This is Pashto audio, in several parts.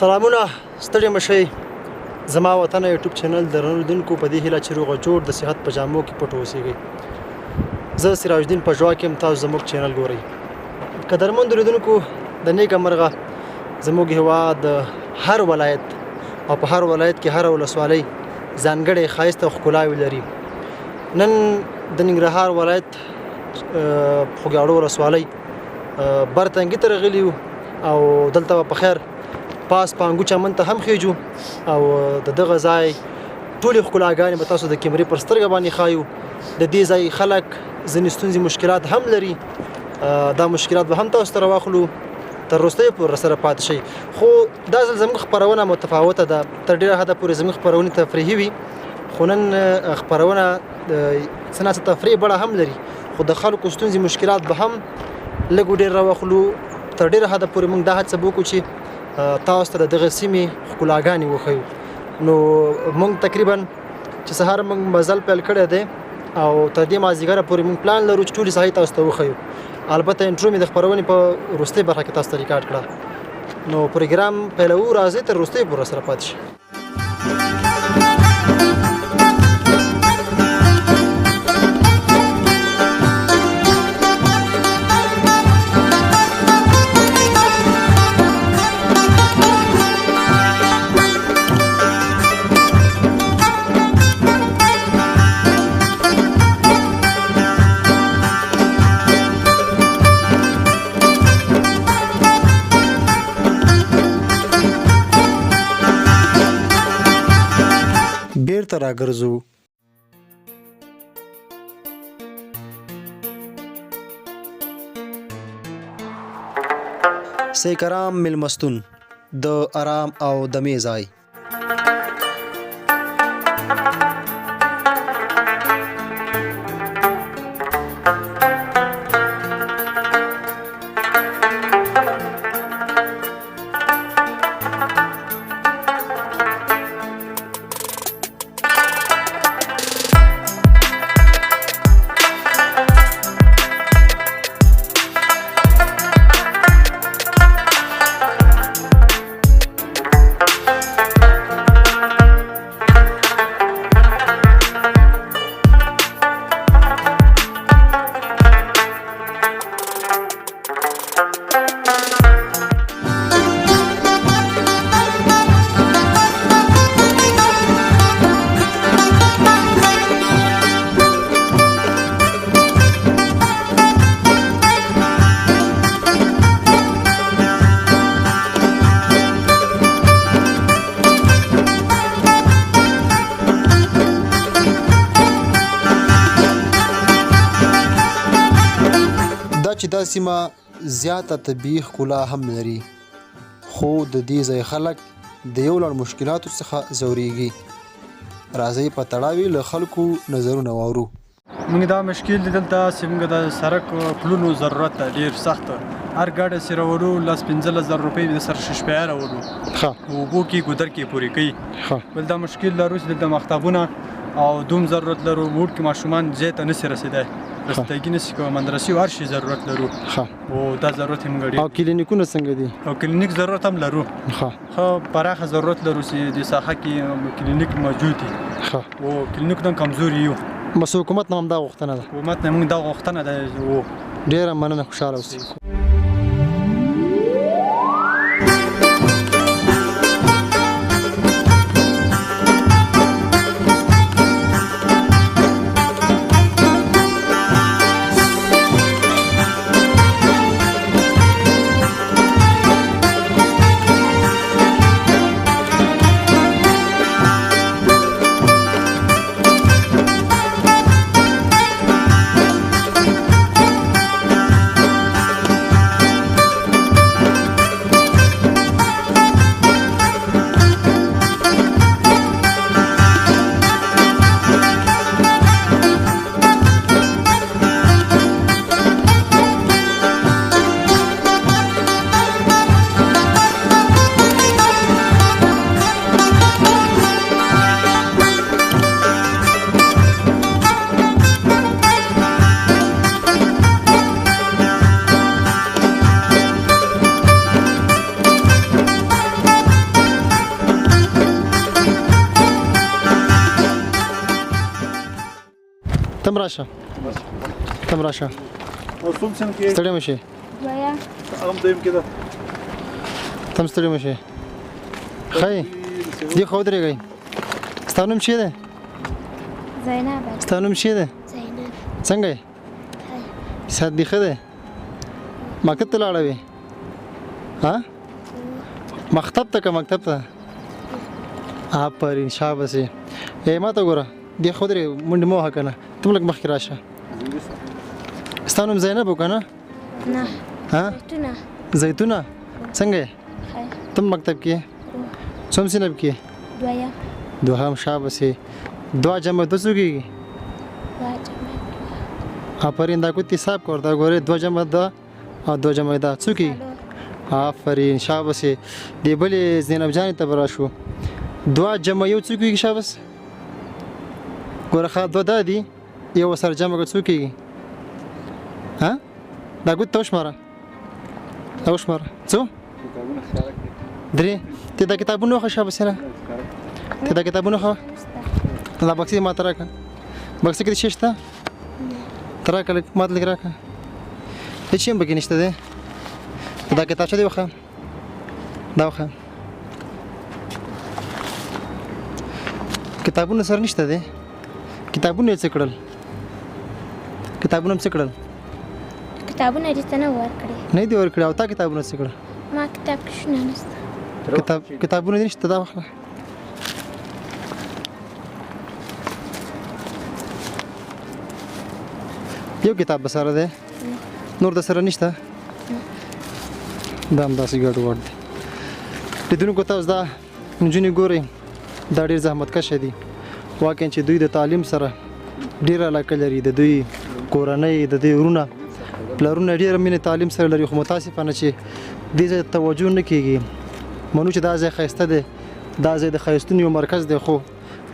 سلامونه ستړي مشئ زما وطن یوټیوب چینل درلودونکو په دې هیله چې روغ جوړ د صحت په جامو کې پټ اوسئ. زه سراج الدین پژوا کې تاسو زموږ چینل ګورئ. قدرمن درلودونکو د نیکه مرغه زموږ هېواد هر ولایت او په هر ولایت کې هر ولسوالۍ ځانګړې ښایست او ښکلاوې لري. نن د ننګرهار ولایت خوږیاړو ولسوالۍ برتنګي ته راغلي یو او دلته په خیر پاس پانګو چمن ته هم خېجو او د دغه ځای ټولې ښکلاګانې به تاسو د کیمرې پر سترګه باندې ښایو. د دې ځای خلک ځینې ستونزې مشکلات هم لري، دا مشکلات به هم تاسو ته راواخلو تر وروستیو پورې سره پاتې شئ. خو دا ځل زموږ خپرونه متفاوته ده، تر ډېره حده پورې زموږ خپرونې تفریحي وي، خو نن خپرونه څه نه څه تفریح بڼه هم لري، خو د خلکو ستونزې مشکلات به هم لږ ډېر راواخلو. تر ډېره حده پورې موږ دا هڅه وکړو چې تاسو ته د دغه سیمې ښکلاګانې وښیو. نو موږ تقریبا چې سهار موږ مزل پیل کړی دی او تر دې مازدیګره پورې موږ پلان لرو چې ټولې ساحې تاسو ته وښیو. البته انټرو مې د خپرونې په وروستۍ برخه کې تاسو ته ریکارډ کړه. نو پروګرام پیلوو، راځئ تر وروستۍ پورې سره پاتې شئ. بیرته راګرځو. سیکرام میلمستون د آرام او دمې ځای. چې دا سیمه زیاته طبیعي ښکلا هم لري، خو د دې ځای خلک د یو لړ مشکلاتو څخه ځورېږي. راځئ په تړاو له خلکو نظرونه واورو. موږ دا مشکل دی دلته چې موږ د سړک پلونو ضرورت ده ډېر سخت. هر ګاډی چې راوړو 15,000 روپۍ د سر شپې راوړو، اوبو کې ګودر کې پورې کوي. بل دا مشکل لرو چې دلته مکتبونه او دوم ضرورت لرو، موږ کې ماشومان ځای ته نشي رسېدی، رسیدګي نشي کولی، مدرسې او هر شي ضرورت لرو. او دا ضرورت یې موږ ډېر. او کلینیکونه څنګه دي؟ او کلینیک ضرورت هم لرو، ښه پراخه ضرورت لرو چې د ساحه کې کلینیک موجود دي. او کلینیک هم کمزوري یو. بس حکومت نه هم دا غوښتنه ده. حکومت نه موږ دا غوښتنه ده. ډېره مننه، خوشحاله اوسئ. تم راشه تم راشه او څوم څنګه کې ستړی مشي دویم هم دیم کده تم ستړی مشي خی دی خو درېږئ ستا نوم چی دی زینب ستا نوم چی دی زینب څنګه یې صحت دې ښه دی مکتب ته لاړه وې ها مکتب ته که مکتب ته آفرین شاباس یې ما ته ګوره دې خو درې منډې مه وهه که نه ته لږ مخکې راشه ستا نوم زینب و که نه نه ها زیتونه زیتونه څنګه یې خیر ته مکتب کې یې څوم صنف کې یې دویم دوهم شاباس یې دوه جمع دوه څو کېږي واجب آفرین دا کوتې حساب کړ دا ګورې دوه جمع ده او دوه جمع ده څو کېږي آفرین شاباس یې دې بلې زینب جانې ته به راشو دوه جمع یو څو کېږي شاباس ګوره ښه دوه دا دي یو سره جمع کړه څو کېږي ها دا ګوت ته وشماره دا وشماره څو درې ته دا کتابونه وښه شاباس یاره ته دا کتابونه وښه دا بکسې ما ته راکړه بکسې کې شی شته ته راکړه لږ ما ته لږ راکړه هېڅ شی هم پکې نشته دی دا کتابچه دې وښه دا وښه کتابونه سره نشته دی کتابونه یې څه کړل کتابونه هم څه کړل کتابونه دې ته نه ورکړي نه دي ورکړي او تا کتابونه څه کړل ما کتاب کې شنه نشته کتابونه دې نشته دا واخله یو کتاب به سره دی نور د سره نشته دا همداسې ګډوډ دی لیدونکو تاسو دا نجونې ګورئ دا ډېر زحمتکشه دي واقعا چې دوی د تعلیم سره ډېره علاقه لري د دوی کورنۍ د دوی ورونه پلرونه ډېره مینه تعلیم سره لري خو متاسفانه چې دې ځای ته توجه نه کېږي منو چې دا ځای ښایسته دی دا ځای د ښایستونو یو مرکز دی خو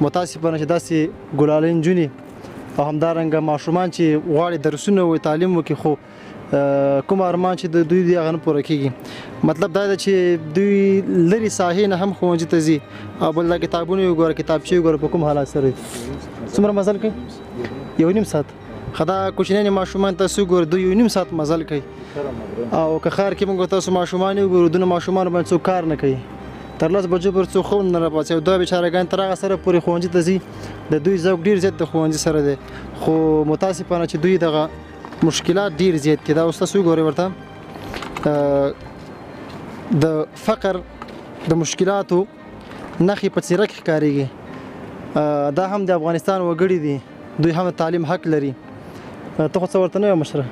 متاسفانه چې داسې ګلالۍ نجونې او همدارنګه ماشومان چې غواړي درسونه وي تعلیم وکړي خو کوم ارمان چې د دوی دی هغه نه پوره کېږي مطلب دا ده چې دوی لرې ساحې نه هم ښوونځي ته ځي او بل دا کتابونه یې وګوره کتابچې وګوره په کوم حالات سره څومره مزل کوي 1.5 ساعت خو دا کوچنیان ماشومان تاسو وګورئ دوی 1.5 ساعت مزل کوي او که ښار کې موږ تاسو ماشومان وګورو دونه ماشومان باندې څوک کار نه کوي تر 10 بجو پر څو خو نه راپاتې او دوه بیچارهګان تر هغه سره پورې ښوونځي ته ځي د دوی ذوق ډېر زیات د ښوونځي سره دی خو متاسفانه چې دوی دغه مشکلات ډېر زیات دي دا اوس تاسو وګورئ ورته د فقر د مشکلاتو نښې په څېره کې ښکارېږي دا هم د افغانستان وګړي دي دوی هم د تعلیم حق لري ته خو څه ورته نه یې مشره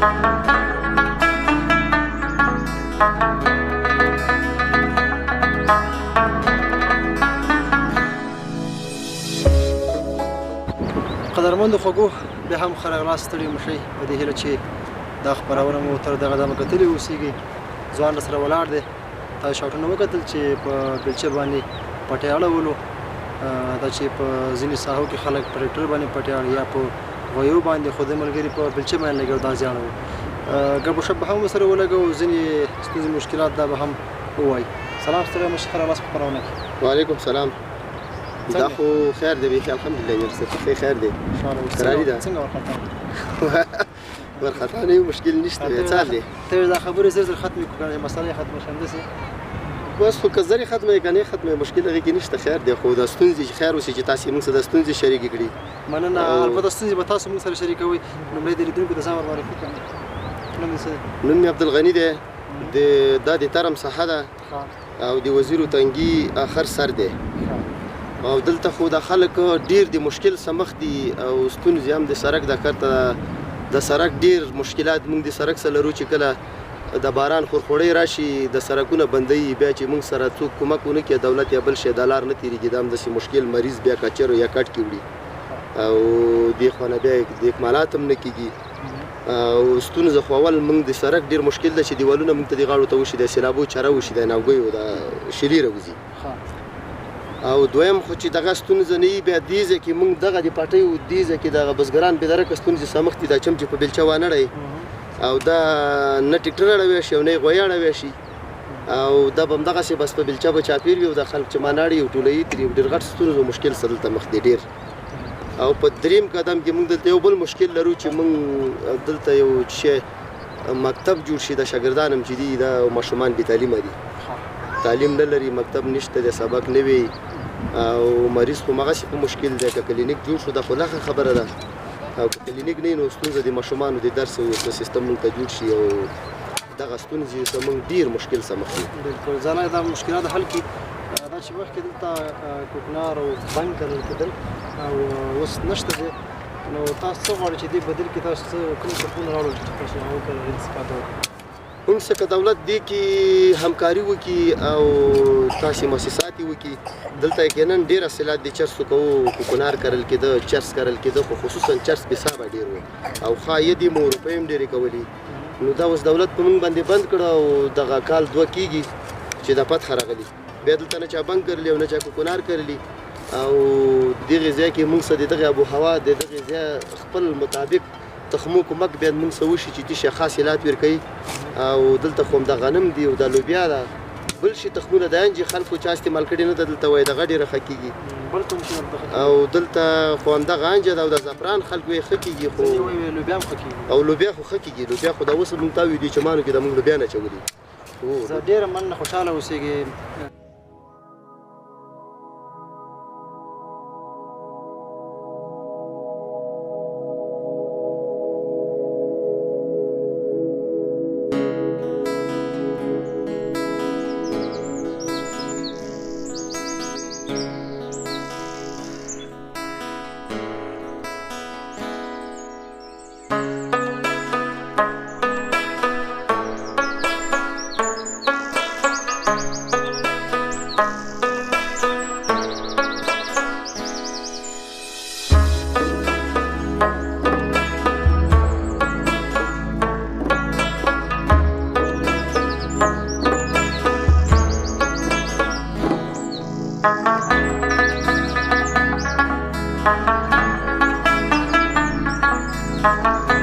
قدرمنو خوږو بیا هم ښه راغلاست ستړي مه شئ په دې هیله چې دا خپرونه مو تر دغه دمه کتلې اوسیږي ځوان راسره ولاړ دی تاسو شاوټونه وکتل چې په بېلچه باندې پټۍ اړولو دا چې په ځینې ساحو کې خلک په ټرکټر باندې پټۍ اړوي یا په غویو باندې خو د ملګري په بېلچه باندې لګوي دا زیان و ګپ و شپ به هم ورسره ولګوو ځینې ستونزې مشکلات دا به هم ووایي سلام ستړی مه شئ ښه راغلاست په خپرونه کې وعلیکم سلام دا خو خیر دی بیخي الحمدلله یو خیر دی قراري ده څنګه ورخطا ورخطا نه یو مشکل نشته بیا څه دی ته دا خبرې زر زر ختمې کړو مسالې ختمه شي همداسې بس خو که زرې ختمه یې که نه ختمه مشکل هغې کې نشته خیر دی خو دا ستونزې چې خیر اوسي چې تاسې موږ سره د ستونزې شریکې کړي مننه البته ستونزې به تاسو موږ سره شریکوئ لومړی د لیدونکو د ځان ور معرفي کړم نوم دې څه دی نوم مې عبدالغني دی دا د ترم ساحه ده او د وزیرو تنګي آخر سر دی او دلته خو د خلک ډیر د مشکل سمخ دي او ستونزې هم د سړک د کارته د سړک ډیر مشکلات موږ د سړک سره لرو چې کله د باران خورخوړی راشي د سړکونه بندوي بیا چې موږ سره څوک کومک ونه کړي دولت یا بل شی د لار نه تېرېږي دا هم داسې مشکل مریض بیا کچرو یا کټ کې وړي او دې خوا نه بیا د اکمالات هم نه کېږي او ستونزه خو اول موږ د سړک ډیر مشکل ده چې دیوالونه موږ ته د غاړو ته وشي د سیلابو چاره وشي د ناوګیو د شلي راوځي او دویم خو چې دغه ستونزه نه وي بیا دې ځای کې موږ دغه د پټیو دې ځای کې دغه بزګران بېدرکه ستونزې سمخ دي دا چمچې په بېلچه وانړی او دا نه ټکټر اړوی شي او نه یې غویي اړوی شي او دا به همدغسې بس په بېلچه به چاپېر وي او دا خلک چې ماناړي او ټولوي ترې ډېر غټ ستونزو مشکل سره دلته مخ دی ډېر او په دریم قدم کې موږ دلته یو بل مشکل لرو چې موږ دلته یو شی مکتب جوړ شي د شاګردان هم چې دي دا ماشومان بې تعلیمه دي تعلیم نه لري مکتب نشته د سبق نه وي او مریض خو مغسې په مشکل دی که کلینیک جوړ شو دا خو لښه خبره ده او که کلینیک نه وي نو ستونزه د ماشومانو د درس او سیستم موږ ته جوړ شي او دغه ستونزې ته موږ ډېر مشکل سمخ دي بلکل ځانه دا مشکلات حل کړي دا چې مخکې دلته کوکنار او بنګ کرل کېدل او اوس نشته دی نو تاسو څه غواړئ چې دې بدل کې تاسو کوم شکونه راوړل چې تاسو هغه ته استفاده وکړئ موږ څه که دولت دې کې همکاري وکړي او تاسې مؤسسات یې وکړي دلته یقینا ډېر حاصلات د چرسو کوو کوکنار کرل کېده چرس کرل کېده خو خصوصا چرس بې حسابه ډېر و او ښایدې مو روپۍ هم ډېرې کولې نو دا اوس دولت په موږ باندې بند کړه او دغه کال 2 کېږي چې دا پتخه راغلي بیا دلته نه چا بند کرلي او نه چا کوکنار کرلي او دغې ځای کې موږ سره د دغې آب و هوا د دغې ځای خپل مطابق تخمو کومک بیا موږ څه وشي چې دې شي ښه حاصلات ورکوي او دلته خو همدا غنم دي او دا لوبیا ده بل شي تخمونه د انجي خلکو چا استعمال کړي نه ده دلته وایي دغه ډېره ښه کېږي او دلته خو همدغه انجه ده او د زعفران خلکو یې ښه کېږي خو او لوبیا خو ښه کېږي لوبیا خو دا اوس موږ ته وي دي چمانو کې د موږ لوبیا نه اچولي زه ډېره مننه خوشحاله اوسېږې Thank you.